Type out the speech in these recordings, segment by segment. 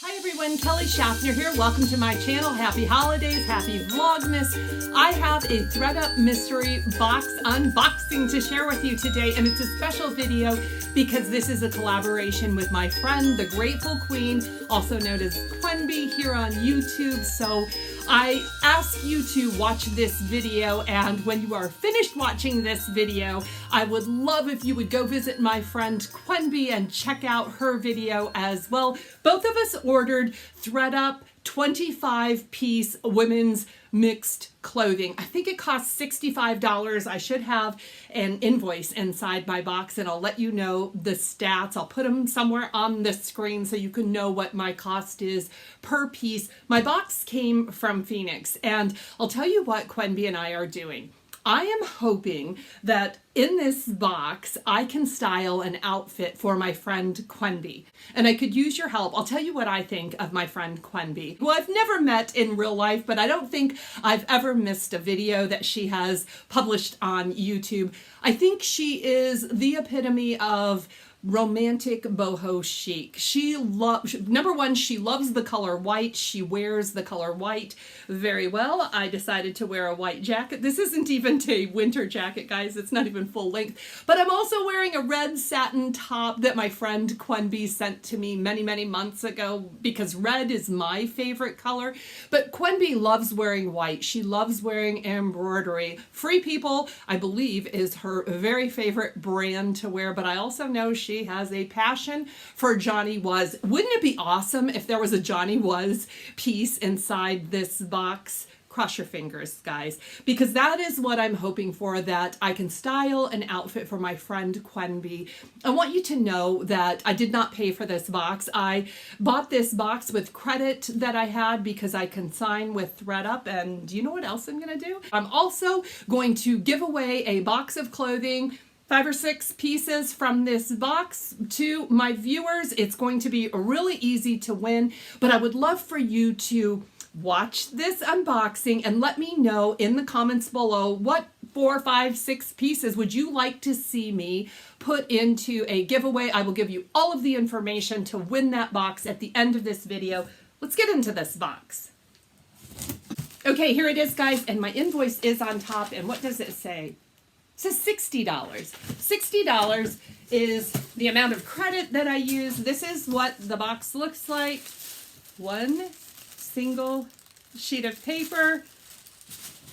Hi everyone, Kelly Schaffner here. Welcome to my channel. Happy holidays, happy Vlogmas. I have a ThredUp mystery box unboxing to share with you today, and it's a special video because this is a collaboration with my friend, the Grateful Queen, also known as Quenby here on YouTube. So I ask you to watch this video, and when you are finished watching this video, I would love if you would go visit my friend Quenby and check out her video as well. Both of us ordered ThredUp 25-piece women's mixed clothing. I think it cost $65. I should have an invoice inside my box, and I'll let you know the stats. I'll put them somewhere on the screen so you can know what my cost is per piece. My box came from Phoenix, and I'll tell you what Quenby and I are doing. I am hoping that in this box, I can style an outfit for my friend Quenby, and I could use your help. I'll tell you what I think of my friend Quenby. Well, I've never met in real life, but I don't think I've ever missed a video that she has published on YouTube. I think she is the epitome of romantic boho chic. She loves, number one, she loves the color white. She wears the color white very well. I decided to wear a white jacket. This isn't even a winter jacket, guys. It's not even full length. But I'm also wearing a red satin top that my friend Quenby sent to me many, many months ago because red is my favorite color. But Quenby loves wearing white. She loves wearing embroidery. Free People, I believe, is her very favorite brand to wear, but I also know she has a passion for Johnny Was. Wouldn't it be awesome if there was a Johnny Was piece inside this box? Cross your fingers, guys, because that is what I'm hoping for, that I can style an outfit for my friend Quenby. I want you to know that I did not pay for this box. I bought this box with credit that I had because I consign with ThredUp, and you know what else I'm going to do? I'm also going to give away a box of clothing, 5 or 6 pieces from this box to my viewers. It's going to be really easy to win, but I would love for you to watch this unboxing and let me know in the comments below what 4, 5, 6 pieces would you like to see me put into a giveaway. I will give you all of the information to win that box at the end of this video. Let's get into this box. Okay, here it is, guys, and my invoice is on top, and what does it say? It says $60. $60 is the amount of credit that I use. This is what the box looks like. One single sheet of paper,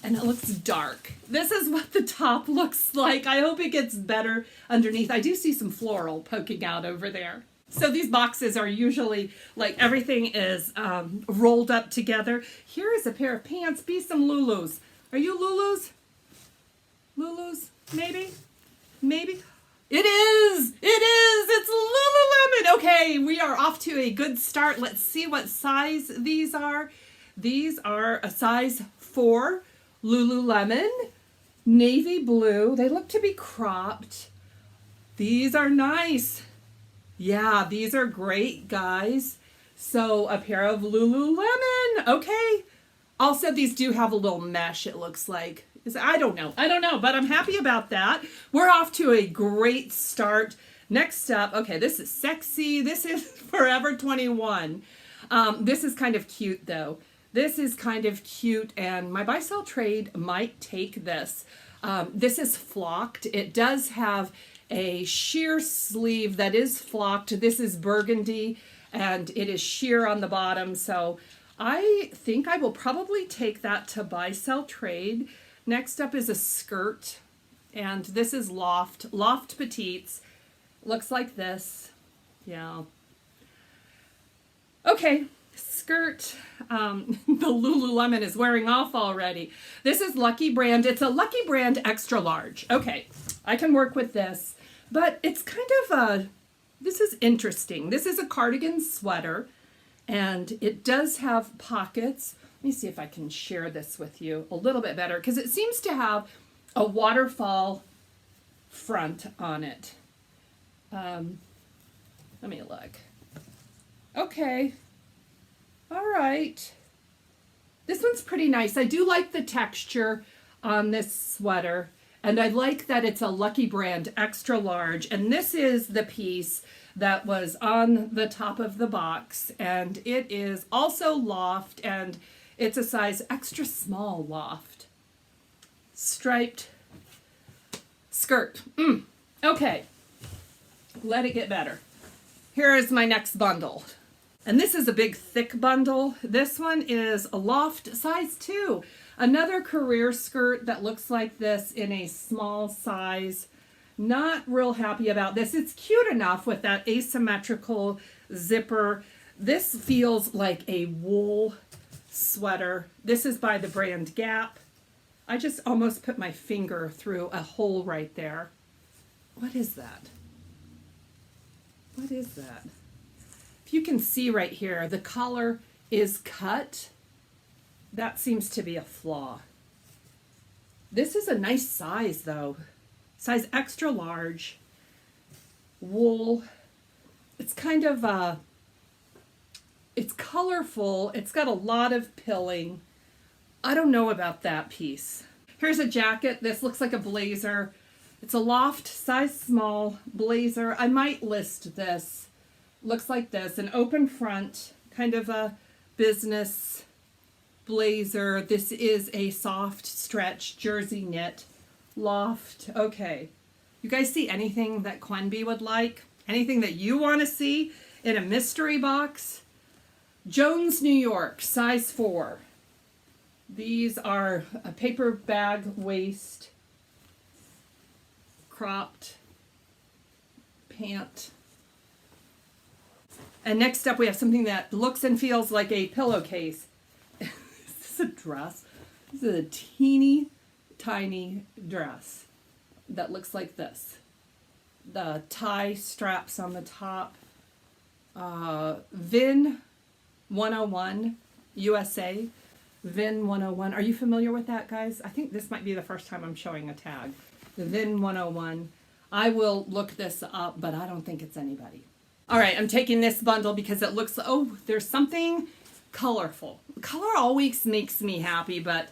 and it looks dark. This is what the top looks like. I hope it gets better underneath. I do see some floral poking out over there. So these boxes are usually like everything is rolled up together. Here is a pair of pants. Be some Lulus. Are you Lulus? Lulu's, maybe? Maybe? It is! It is! It's Lululemon! Okay, we are off to a good start. Let's see what size these are. These are a size 4 Lululemon, navy blue. They look to be cropped. These are nice. Yeah, these are great, guys. So a pair of Lululemon. Okay. Also, these do have a little mesh, it looks like. I don't know, but I'm happy about that. We're off to a great start. Next up, okay, this is sexy. This is Forever 21. This is kind of cute, though. This is kind of cute, and my buy-sell trade might take this. This is flocked. It does have a sheer sleeve that is flocked. This is burgundy, and it is sheer on the bottom, so I think I will probably take that to buy-sell trade. Next up is a skirt, and this is Loft Petites. Looks like this. Yeah. Okay, skirt. The Lululemon is wearing off already. This is Lucky Brand. It's a Lucky Brand extra large. Okay, I can work with this, but it's kind of a, this is interesting. This is a cardigan sweater, and it does have pockets. Let me see if I can share this with you a little bit better, because it seems to have a waterfall front on it. Let me look. Okay. All right. This one's pretty nice. I do like the texture on this sweater, and I like that it's a Lucky Brand extra large, and this is the piece that was on the top of the box, and it is also loft, and it's a size extra small loft. Striped skirt. Okay, let it get better. Here is my next bundle. And this is a big thick bundle. This one is a loft size 2. Another career skirt that looks like this in a small size. Not real happy about this. It's cute enough with that asymmetrical zipper. This feels like a wool sweater. This is by the brand Gap. I just almost put my finger through a hole right there. What is that? What is that? If you can see right here, the collar is cut. That seems to be a flaw. This is a nice size though. Size extra large. Wool. It's kind of it's colorful. It's got a lot of pilling. I don't know about that piece. Here's a jacket. This looks like a blazer. It's a loft size small blazer. I might list this. Looks like this, an open front, kind of a business blazer. This is a soft stretch jersey knit loft. Okay, you guys see anything that Quenby would like? Anything that you want to see in a mystery box? Jones, New York, size 4. These are a paper bag waist, cropped pant. And next up we have something that looks and feels like a pillowcase. Is this a dress? This is a teeny tiny dress that looks like this. The tie straps on the top. VIN 101 USA. VIN 101. Are you familiar with that, guys? I think this might be the first time I'm showing a tag. The VIN 101. I will look this up, but I don't think it's anybody. All right, I'm taking this bundle because it looks, oh, there's something colorful. Color always makes me happy, but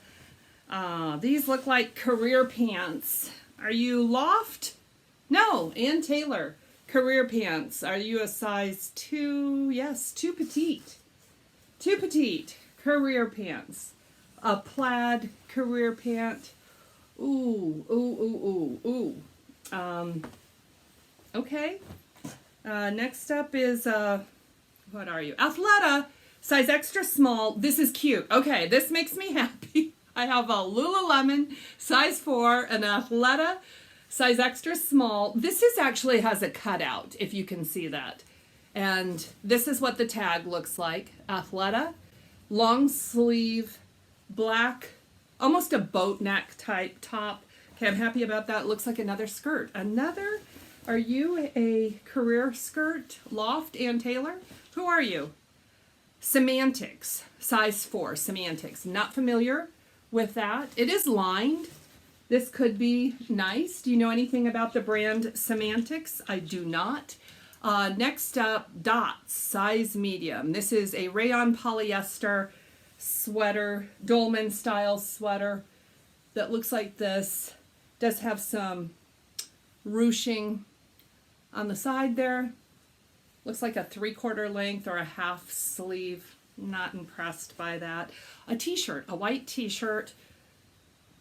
these look like career pants. Are you loft? No, Ann Taylor. Career pants. Are you a size 2? Yes, too petite. Too petite. Career pants. A plaid career pant. Ooh, ooh, ooh, ooh, ooh. Okay. Next up is, what are you? Athleta, size extra small. This is cute. Okay, this makes me happy. I have a Lululemon, size 4, an Athleta, size extra small. This is actually has a cutout, if you can see that. And this is what the tag looks like. Athleta, long sleeve, black, almost a boat neck type top. Okay, I'm happy about that. Looks like another skirt. Another, are you a career skirt? Loft, Ann Taylor? Who are you? Semantics, size 4, Semantics. Not familiar with that. It is lined. This could be nice. Do you know anything about the brand Semantics? I do not. Next up, Dots, size medium. This is a rayon polyester sweater, dolman style sweater that looks like this. Does have some ruching on the side there. Looks like a 3/4 length or a half sleeve. Not impressed by that. A t-shirt, a white t-shirt.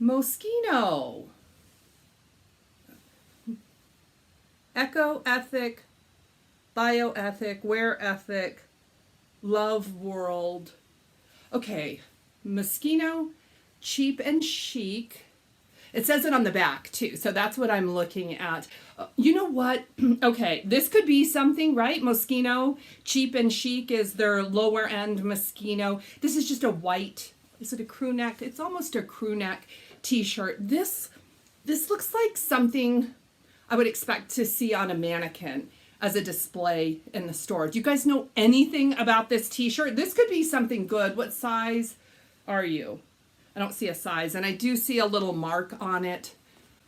Moschino. Eco ethic, bioethic, wear ethic, love world. Okay, Moschino, cheap and chic. It says it on the back too, so that's what I'm looking at. You know what? Okay, this could be something, right? Moschino, cheap and chic is their lower end Moschino. This is just a white, is it a crew neck? It's almost a crew neck t-shirt. This looks like something I would expect to see on a mannequin as a display in the store. Do you guys know anything about this t-shirt? This could be something good. What size are you? I don't see a size, and I do see a little mark on it.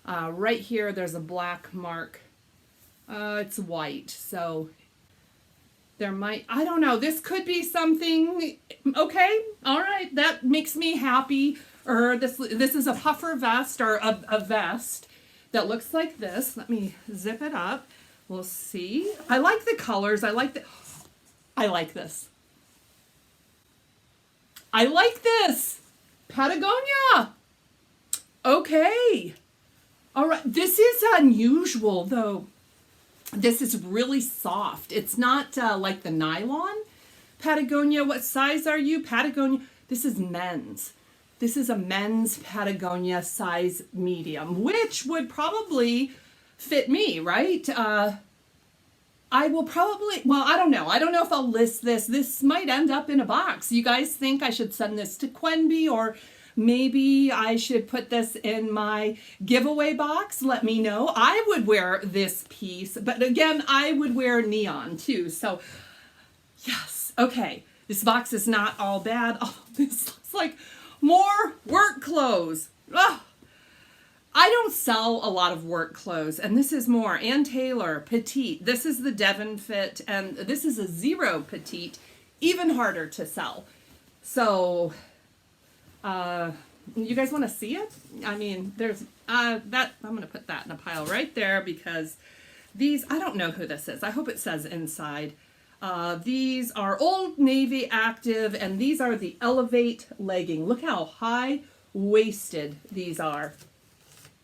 Right here, there's a black mark. It's white, so there might, I don't know, this could be something. Okay, all right, that makes me happy. Or this is a puffer vest or a vest that looks like this. Let me zip it up. We'll see. I like the colors. I like this. I like this. Patagonia. Okay. All right. This is unusual, though. This is really soft. It's not like the nylon. Patagonia, what size are you? Patagonia. This is men's. This is a men's Patagonia size medium, which would probably fit me, right? I will probably, well, I don't know. I don't know if I'll list this. This might end up in a box. You guys think I should send this to Quenby, or maybe I should put this in my giveaway box? Let me know. I would wear this piece, but again, I would wear neon too. So yes, okay. This box is not all bad. Oh, this looks like more work clothes. Ugh. I don't sell a lot of work clothes, and this is more. Ann Taylor, petite. This is the Devon fit, and this is a 0 petite, even harder to sell. So, you guys want to see it? I mean, there's that. I'm going to put that in a pile right there, because these, I don't know who this is. I hope it says inside. These are Old Navy Active, and these are the Elevate legging. Look how high-waisted these are.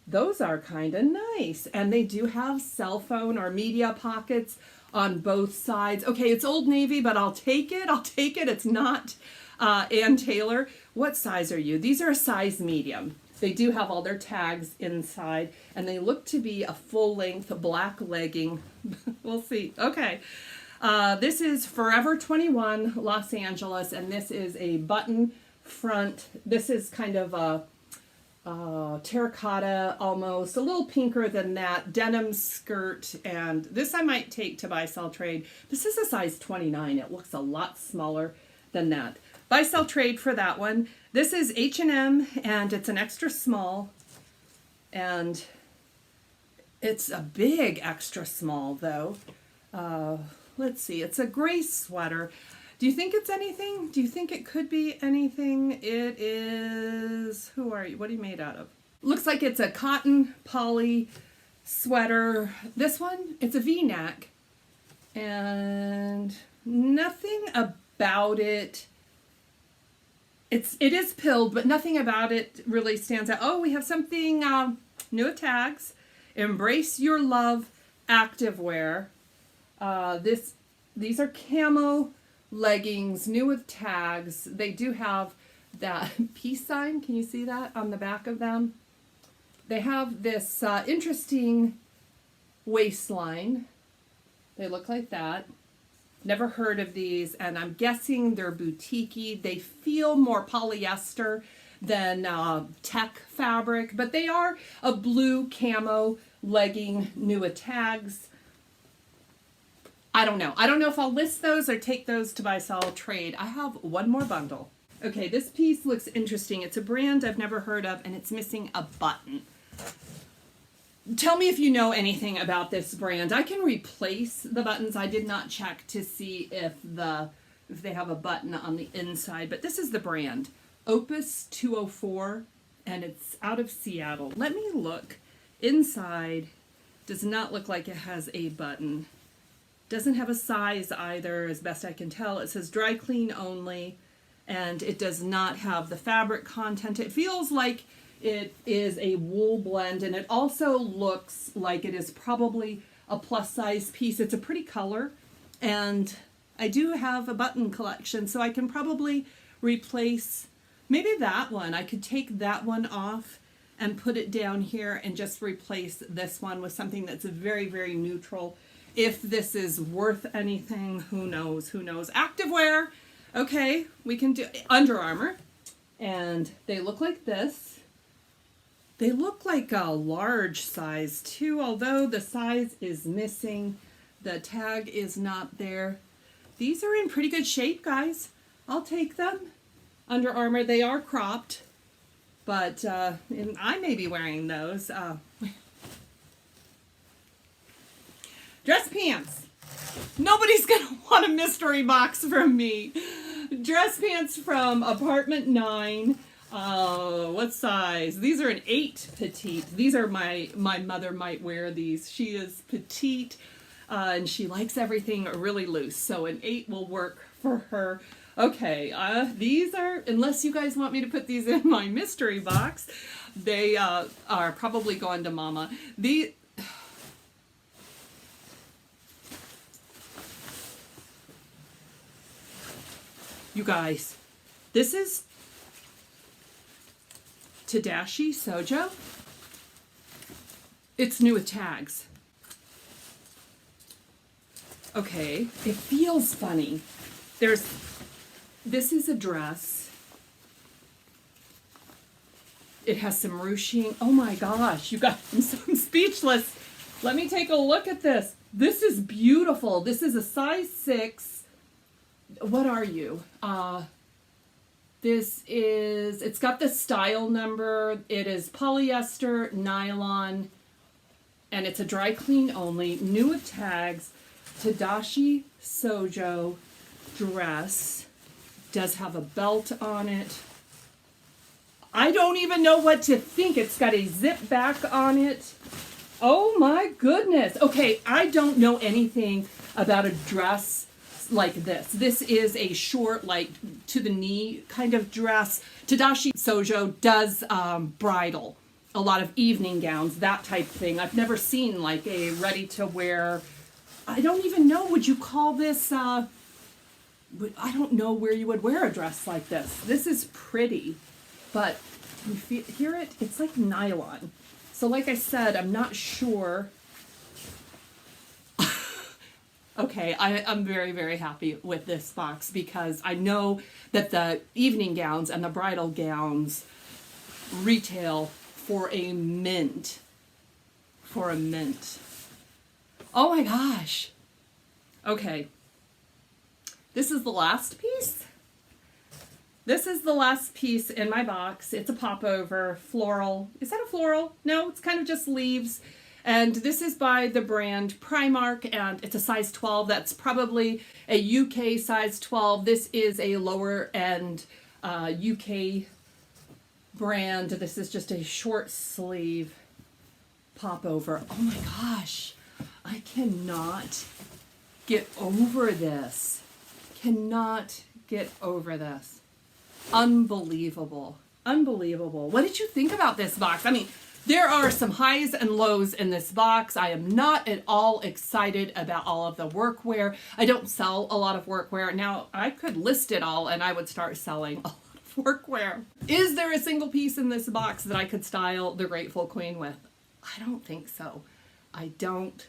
Those are kind of nice, and they do have cell phone or media pockets on both sides. Okay, it's Old Navy, but I'll take it. I'll take it. It's not Ann Taylor. What size are you? These are a size medium. They do have all their tags inside, and they look to be a full-length black legging. We'll see. Okay. This is Forever 21 Los Angeles, and this is a button front. This is kind of a terracotta, almost a little pinker than that, denim skirt, and this I might take to buy sell trade. This is a size 29. It looks a lot smaller than that. Buy sell trade for that one. This is H&M, and it's an extra small, and it's a big extra small though. Let's see, it's a gray sweater. Do you think it's anything? Do you think it could be anything? It is, who are you? What are you made out of? Looks like it's a cotton poly sweater. This one, it's a V-neck, and nothing about it. It is pilled, but nothing about it really stands out. Oh, we have something new with tags. Embrace Your Love activewear. These are Camo Leggings, new with tags. They do have that peace sign. Can you see that on the back of them? They have this interesting waistline. They look like that. Never heard of these, and I'm guessing they're boutique-y. They feel more polyester than tech fabric, but they are a blue camo legging, new with tags. I don't know. I don't know if I'll list those or take those to buy, sell, trade. I have one more bundle. Okay, this piece looks interesting. It's a brand I've never heard of, and it's missing a button. Tell me if you know anything about this brand. I can replace the buttons. I did not check to see if they have a button on the inside, but this is the brand. Opus 204, and it's out of Seattle. Let me look. Inside does not look like it has a button. Doesn't have a size either, as best I can tell. It says dry clean only, and it does not have the fabric content. It feels like it is a wool blend, and it also looks like it is probably a plus size piece. It's a pretty color, and I do have a button collection, so I can probably replace maybe that one. I could take that one off and put it down here and just replace this one with something that's very, very neutral. If this is worth anything, who knows, who knows. Activewear, okay, we can do Under Armour, and they look like this. They look like a large size too, although the size is missing. The tag is not there. These are in pretty good shape, guys. I'll take them. Under Armour, they are cropped, but and I may be wearing those. Dress pants. Nobody's going to want a mystery box from me. Dress pants from Apartment 9. What size? These are an 8 petite. These are my mother might wear these. She is petite. and she likes everything really loose. So an 8 will work for her. Okay, these are, unless you guys want me to put these in my mystery box, they are probably going to Mama. You guys, this is Tadashi Sojo. It's new with tags. Okay, it feels funny. This is a dress. It has some ruching. Oh my gosh, you guys, I'm speechless. Let me take a look at this. This is beautiful. This is a size 6. What are you? It's got the style number. It is polyester, nylon, and it's a dry clean only. New with tags. Tadashi Sojo dress. Does have a belt on it. I don't even know what to think. It's got a zip back on it. Oh my goodness. Okay, I don't know anything about a dress like this. This is a short, like to the knee kind of dress. Tadashi Sojo does bridal, a lot of evening gowns, that type thing. I've never seen like a ready to wear. I don't even know, would you call this, I don't know where you would wear a dress like this. This is pretty, but you hear it? It's like nylon. So like I said, I'm not sure. Okay, I'm very, very happy with this box because I know that the evening gowns and the bridal gowns retail for a mint. For a mint. Oh my gosh. Okay. This is the last piece. This is the last piece in my box. It's a popover floral. Is that a floral? No, it's kind of just leaves. And this is by the brand Primark, and it's a size 12. That's probably a UK size 12. This is a lower end UK brand. This is just a short sleeve popover. Oh my gosh. I cannot get over this. Cannot get over this. Unbelievable. Unbelievable. What did you think about this box? I mean, there are some highs and lows in this box. I am not at all excited about all of the workwear. I don't sell a lot of workwear. Now, I could list it all and I would start selling a lot of workwear. Is there a single piece in this box that I could style the Grateful Queen with? I don't think so. I don't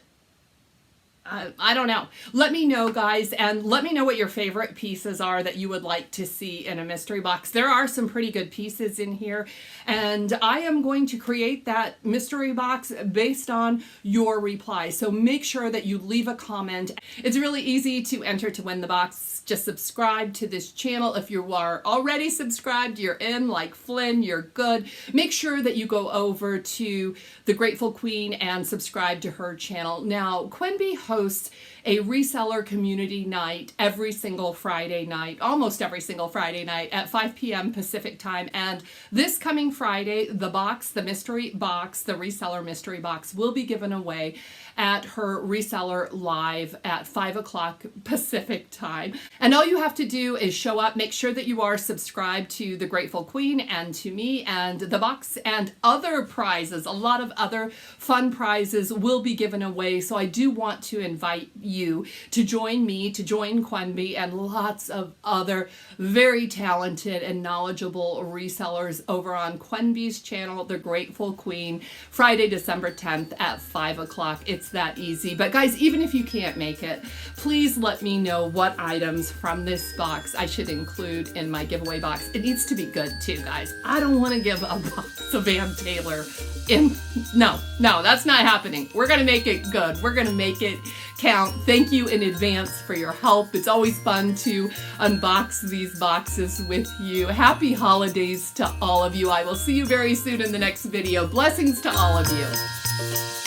know. Let me know, guys, and let me know what your favorite pieces are that you would like to see in a mystery box. There are some pretty good pieces in here, and I am going to create that mystery box based on your reply. So make sure that you leave a comment. It's really easy to enter to win the box. Just subscribe to this channel. If you are already subscribed, you're in, like Flynn, you're good. Make sure that you go over to the Grateful Queen and subscribe to her channel. Now, Quenby hosts a reseller community night every single Friday night, almost every single Friday night at 5 p.m. Pacific time. And this coming Friday, the box, the mystery box, the reseller mystery box will be given away at her reseller live at 5 o'clock Pacific time. And all you have to do is show up, make sure that you are subscribed to the Grateful Queen and to me, and the box and other prizes. A lot of other fun prizes will be given away. So I do want to invite you to join me, to join Quenby and lots of other very talented and knowledgeable resellers over on Quenby's channel, The Grateful Queen, Friday, December 10th at 5 o'clock. It's that easy. But guys, even if you can't make it, please let me know what items from this box I should include in my giveaway box. It needs to be good too, guys. I don't want to give a box of Van Taylor in. No, that's not happening. We're going to make it good. We're going to make it count. Thank you in advance for your help. It's always fun to unbox these boxes with you. Happy holidays to all of you. I will see you very soon in the next video. Blessings to all of you.